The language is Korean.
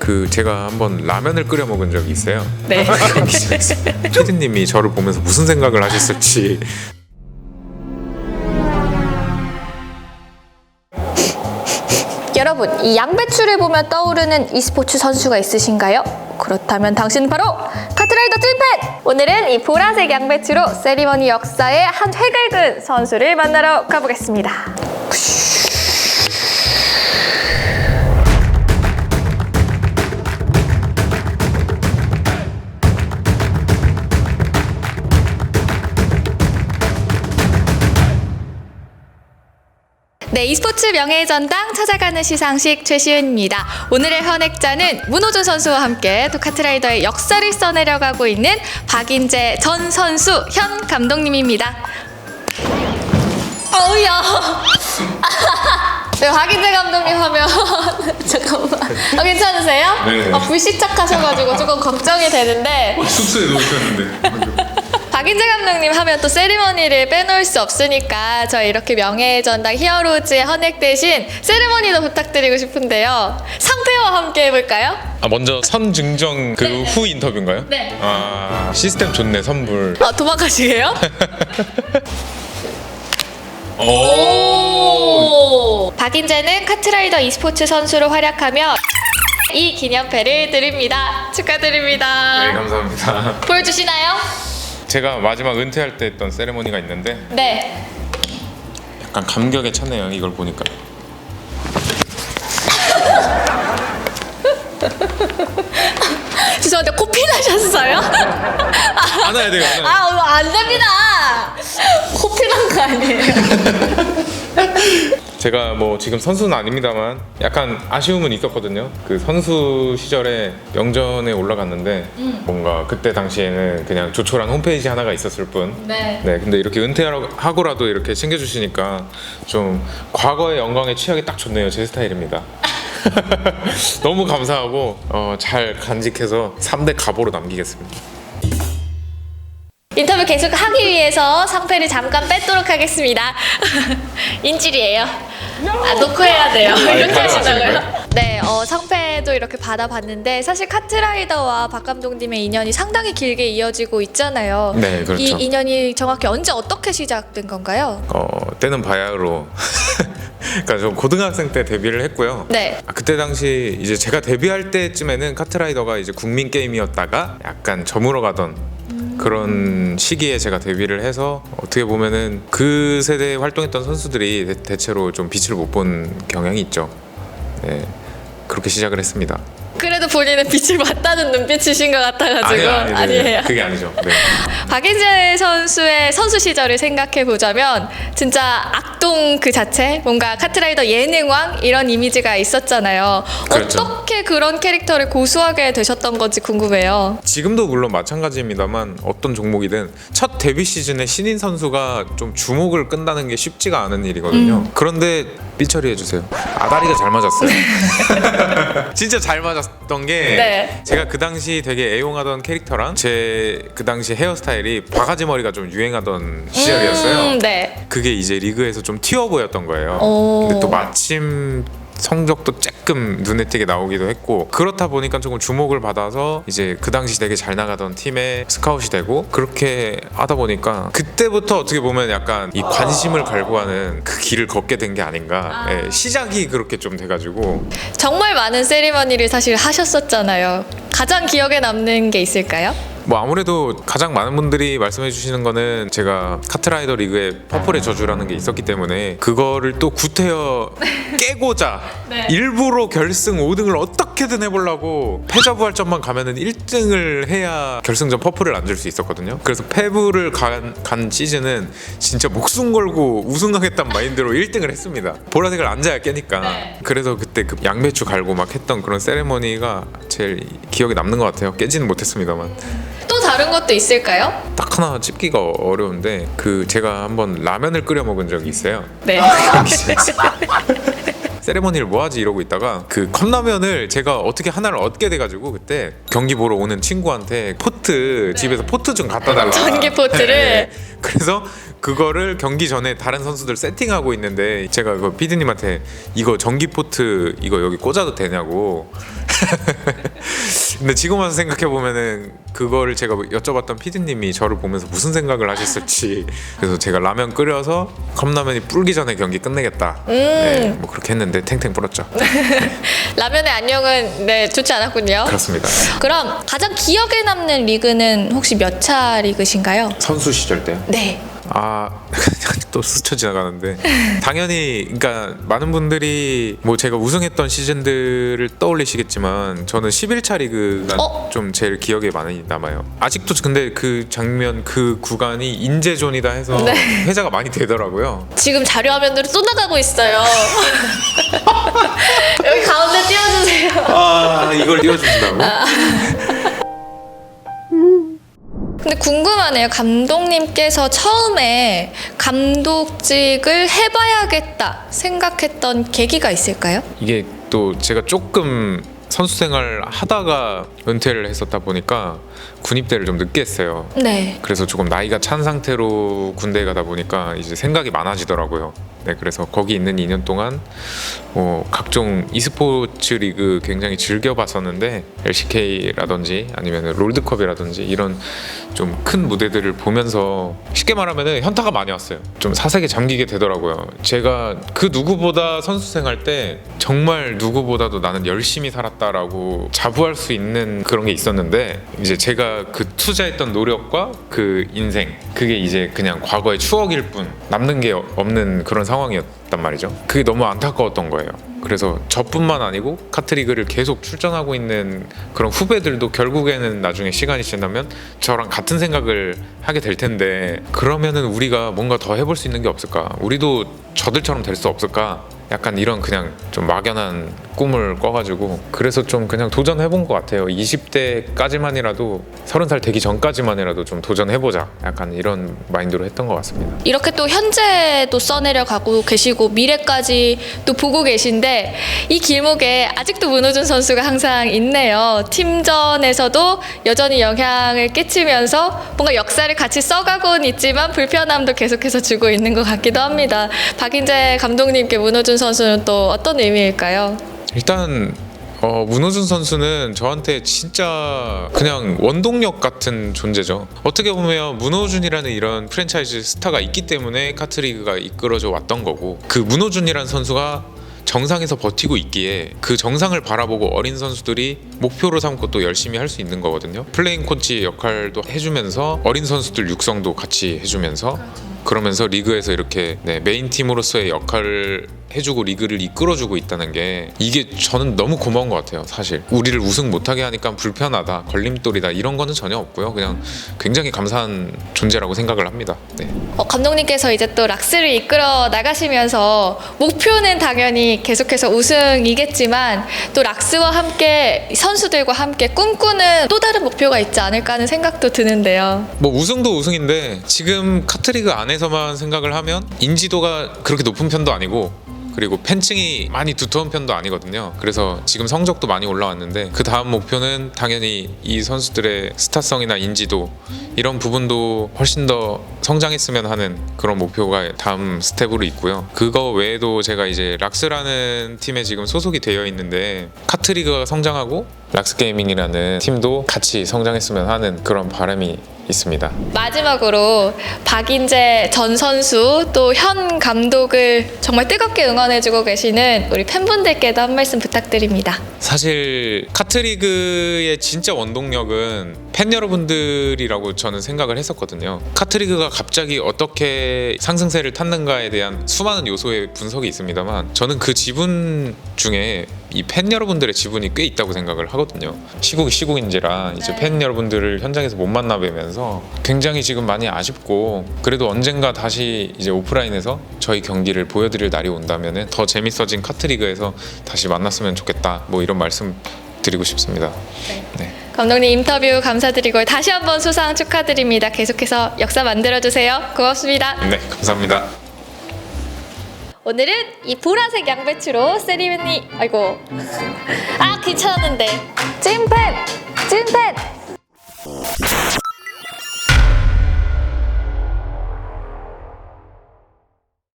그 제가 한번 라면을 끓여 먹은 적이 있어요. 네. 피디님이 저를 보면서 무슨 생각을 하셨을지. 여러분, 이 양배추를 보면 떠오르는 e스포츠 선수가 있으신가요? 그렇다면 당신은 바로 카트라이더 찐팬! 오늘은 이 보라색 양배추로 세리머니 역사에 한 획을 그은 선수를 만나러 가보겠습니다. 네, e스포츠 명예의 전당 찾아가는 시상식 최시은입니다. 오늘의 현액자는 문호준 선수와 함께 또 카트라이더의 역사를 써내려가고 있는 박인재 전 선수 현 감독님입니다. 어우야. 네, 박인재 감독님 하면 잠깐만. 괜찮으세요? 네. 불시착하셔가지고 조금 걱정이 되는데. 숙소에 놓으셨는데. 박인재 감독님 하면 또 세리머니를 빼놓을 수 없으니까 저희 이렇게 명예의 전당 히어로즈에 헌액되신 세리머니도 부탁드리고 싶은데요. 상패와 함께 해볼까요? 먼저 선증정 그 후 인터뷰인가요? 네. 시스템 좋네 선물. 도망가시게요? 오. 박인재는 카트라이더 e스포츠 선수로 활약하며 이 기념패를 드립니다. 축하드립니다. 네, 감사합니다. 보여주시나요? 제가 마지막 은퇴할 때 했던 세레모니가 있는데 네. 약간 감격에 차네요. 이걸 보니까. 죄송한데 코피 나셨어요? 안 해야 돼요. 안 됩니다. 코피 난 거 아니에요? 제가 뭐 지금 선수는 아닙니다만 약간 아쉬움은 있었거든요. 그 선수 시절에 영전에 올라갔는데 뭔가 그때 당시에는 그냥 조촐한 홈페이지 하나가 있었을 뿐. 네. 네, 근데 이렇게 은퇴하고라도 이렇게 챙겨주시니까 좀 과거의 영광에 취하기 딱 좋네요. 제 스타일입니다. 너무 감사하고 잘 간직해서 3대 가보로 남기겠습니다. 인터뷰 계속 하기 위해서 상패를 잠깐 뺏도록 하겠습니다. 인질이에요. 놓고 해야 돼요. 이렇게 하시다고요? 네, 상패도 이렇게 받아봤는데 사실 카트라이더와 박 감독님의 인연이 상당히 길게 이어지고 있잖아요. 네, 그렇죠. 이 인연이 정확히 언제 어떻게 시작된 건가요? 때는 바야흐로 그러니까 저 고등학생 때 데뷔를 했고요. 네. 그때 당시 이제 제가 데뷔할 때쯤에는 카트라이더가 이제 국민 게임이었다가 약간 저물어가던 그런 시기에 제가 데뷔를 해서 어떻게 보면은 그 세대에 활동했던 선수들이 대체로 좀 빛을 못 본 경향이 있죠. 네, 그렇게 시작을 했습니다. 그래도 본인은 빛을 봤다는 눈빛이신 것 같아가지고 아니에요. 그게 아니죠. 네. 박인재 선수의 선수 시절을 생각해 보자면 진짜 악동 그 자체, 뭔가 카트라이더 예능왕 이런 이미지가 있었잖아요. 그렇죠. 어떻게 그런 캐릭터를 고수하게 되셨던 건지 궁금해요. 지금도 물론 마찬가지입니다만 어떤 종목이든 첫 데뷔 시즌에 신인 선수가 좀 주목을 끈다는 게 쉽지가 않은 일이거든요. 그런데 삐처리해 주세요. 아다리가 잘 맞았어요. 진짜 잘 맞았던 게 네. 제가 그 당시 되게 애용하던 캐릭터랑 제 그 당시 헤어스타일이 바가지 머리가 좀 유행하던 시절이었어요. 네. 그게 이제 리그에서 좀 튀어 보였던 거예요. 오. 근데 또 마침 성적도 조금 눈에 띄게 나오기도 했고 그렇다 보니까 조금 주목을 받아서 이제 그 당시 되게 잘 나가던 팀에 스카웃이 되고 그렇게 하다 보니까 그때부터 어떻게 보면 약간 이 관심을 갈구하는 그 길을 걷게 된 게 아닌가. 예, 시작이 그렇게 좀 돼가지고 정말 많은 세리머니를 사실 하셨었잖아요. 가장 기억에 남는 게 있을까요? 뭐 아무래도 가장 많은 분들이 말씀해 주시는 거는 제가 카트라이더 리그에 퍼플의 저주라는 게 있었기 때문에 그거를 또 구태여 깨고자 네. 일부러 결승 5등을 어떻게든 해보려고 패자부활전만 가면은 1등을 해야 결승전 퍼플을 앉을 수 있었거든요. 그래서 패부를 간 시즌은 진짜 목숨 걸고 우승하겠다는 마인드로 1등을 했습니다. 보라색을 앉아야 깨니까. 네. 그래서 그때 그 양배추 갈고 막 했던 그런 세레머니가 제일 기억에 남는 것 같아요. 깨지는 못했습니다만. 또 다른 것도 있을까요? 딱 하나 찝기가 어려운데 그 제가 한번 라면을 끓여 먹은 적이 있어요. 네. 세레머니를 뭐하지 이러고 있다가 그 컵라면을 제가 어떻게 하나를 얻게 돼가지고 그때 경기 보러 오는 친구한테 포트 집에서 포트 좀 갖다 달라. 전기 포트를. 네. 그래서 그거를 경기 전에 다른 선수들 세팅하고 있는데 제가 그 PD님한테 이거 전기 포트 이거 여기 꽂아도 되냐고. 근데 지금 와서 생각해 보면은 그거를 제가 여쭤봤던 PD님이 저를 보면서 무슨 생각을 하셨을지. 그래서 제가 라면 끓여서 컵라면이 불기 전에 경기 끝내겠다. 네, 뭐 그렇게 했는데 탱탱 불었죠. 라면의 안녕은 네 좋지 않았군요. 그렇습니다. 그럼 가장 기억에 남는 리그는 혹시 몇 차 리그신가요? 선수 시절 때요? 네. 또 스쳐 지나가는데 당연히 그러니까 많은 분들이 뭐 제가 우승했던 시즌들을 떠올리시겠지만 저는 11차 리그가 좀 제일 기억에 많이 남아요. 아직도 근데 그 장면 그 구간이 인재존이다 해서 네. 회자가 많이 되더라고요. 지금 자료 화면으로 또 나가고 있어요. 여기 가운데 띄워주세요. 이걸 띄워주신다고? 근데 궁금하네요. 감독님께서 처음에 감독직을 해봐야겠다 생각했던 계기가 있을까요? 이게 또 제가 조금 선수 생활 하다가 은퇴를 했었다 보니까 군입대를 좀 늦게 했어요. 네. 그래서 조금 나이가 찬 상태로 군대에 가다 보니까 이제 생각이 많아지더라고요. 네, 그래서 거기 있는 2년 동안 각종 e스포츠 리그 굉장히 즐겨봤었는데 LCK라든지 아니면 롤드컵이라든지 이런 좀 큰 무대들을 보면서 쉽게 말하면 현타가 많이 왔어요. 좀 사색에 잠기게 되더라고요. 제가 그 누구보다 선수 생활 때 정말 누구보다도 나는 열심히 살았다라고 자부할 수 있는 그런 게 있었는데 이제 제가 그 투자했던 노력과 그 인생 그게 이제 그냥 과거의 추억일 뿐 남는 게 없는 그런 상황이었단 말이죠. 그게 너무 안타까웠던 거예요. 그래서 저뿐만 아니고 카트리그를 계속 출전하고 있는 그런 후배들도 결국에는 나중에 시간이 지나면 저랑 같은 생각을 하게 될 텐데 그러면은 우리가 뭔가 더 해볼 수 있는 게 없을까? 우리도 저들처럼 될 수 없을까? 약간 이런 그냥 좀 막연한 꿈을 꿔가지고 그래서 좀 그냥 도전해본 것 같아요. 20대까지만이라도 30살 되기 전까지만이라도 좀 도전해보자 약간 이런 마인드로 했던 것 같습니다. 이렇게 또 현재도 써내려 가고 계시고 미래까지 또 보고 계신데 이 길목에 아직도 문호준 선수가 항상 있네요. 팀전에서도 여전히 영향을 끼치면서 뭔가 역사를 같이 써가고는 있지만 불편함도 계속해서 주고 있는 것 같기도 합니다. 박인재 감독님께 문호준 선수는 또 어떤 의미일까요? 일단 문호준 선수는 저한테 진짜 그냥 원동력 같은 존재죠. 어떻게 보면 문호준이라는 이런 프랜차이즈 스타가 있기 때문에 카트리그가 이끌어져 왔던 거고 그 문호준이라는 선수가 정상에서 버티고 있기에 그 정상을 바라보고 어린 선수들이 목표로 삼고 또 열심히 할 수 있는 거거든요. 플레잉 코치 역할도 해주면서 어린 선수들 육성도 같이 해주면서 그러면서 리그에서 이렇게 메인 팀으로서의 역할을 해주고 리그를 이끌어주고 있다는 게 이게 저는 너무 고마운 것 같아요. 사실 우리를 우승 못하게 하니까 불편하다, 걸림돌이다 이런 거는 전혀 없고요. 그냥 굉장히 감사한 존재라고 생각을 합니다. 네. 감독님께서 이제 또 락스를 이끌어 나가시면서 목표는 당연히 계속해서 우승이겠지만 또 락스와 함께 선수들과 함께 꿈꾸는 또 다른 목표가 있지 않을까 하는 생각도 드는데요. 뭐 우승도 우승인데 지금 카트리그 안에서만 생각을 하면 인지도가 그렇게 높은 편도 아니고 그리고 팬층이 많이 두터운 편도 아니거든요. 그래서 지금 성적도 많이 올라왔는데 그 다음 목표는 당연히 이 선수들의 스타성이나 인지도 이런 부분도 훨씬 더 성장했으면 하는 그런 목표가 다음 스텝으로 있고요. 그거 외에도 제가 이제 락스라는 팀에 지금 소속이 되어 있는데 카트리그가 성장하고 락스게이밍이라는 팀도 같이 성장했으면 하는 그런 바람이 있습니다. 마지막으로 박인재 전 선수 또 현 감독을 정말 뜨겁게 응원해주고 계시는 우리 팬분들께도 한 말씀 부탁드립니다. 사실 카트리그의 진짜 원동력은 팬 여러분들이라고 저는 생각을 했었거든요. 카트리그가 갑자기 어떻게 상승세를 탔는가에 대한 수많은 요소의 분석이 있습니다만 저는 그 지분 중에 이 팬 여러분들의 지분이 꽤 있다고 생각을 하거든요. 시국이 시국인지라 이제 팬 여러분들을 현장에서 못 만나 뵈면서 굉장히 지금 많이 아쉽고 그래도 언젠가 다시 이제 오프라인에서 저희 경기를 보여드릴 날이 온다면은 더 재밌어진 카트리그에서 다시 만났으면 좋겠다. 뭐 이런 말씀 드리고 싶습니다. 네. 감독님 인터뷰 감사드리고 다시 한번 수상 축하드립니다. 계속해서 역사 만들어주세요. 고맙습니다. 네, 감사합니다. 오늘은 이 보라색 양배추로 세리머니 아이고 아 괜찮았는데 찐팬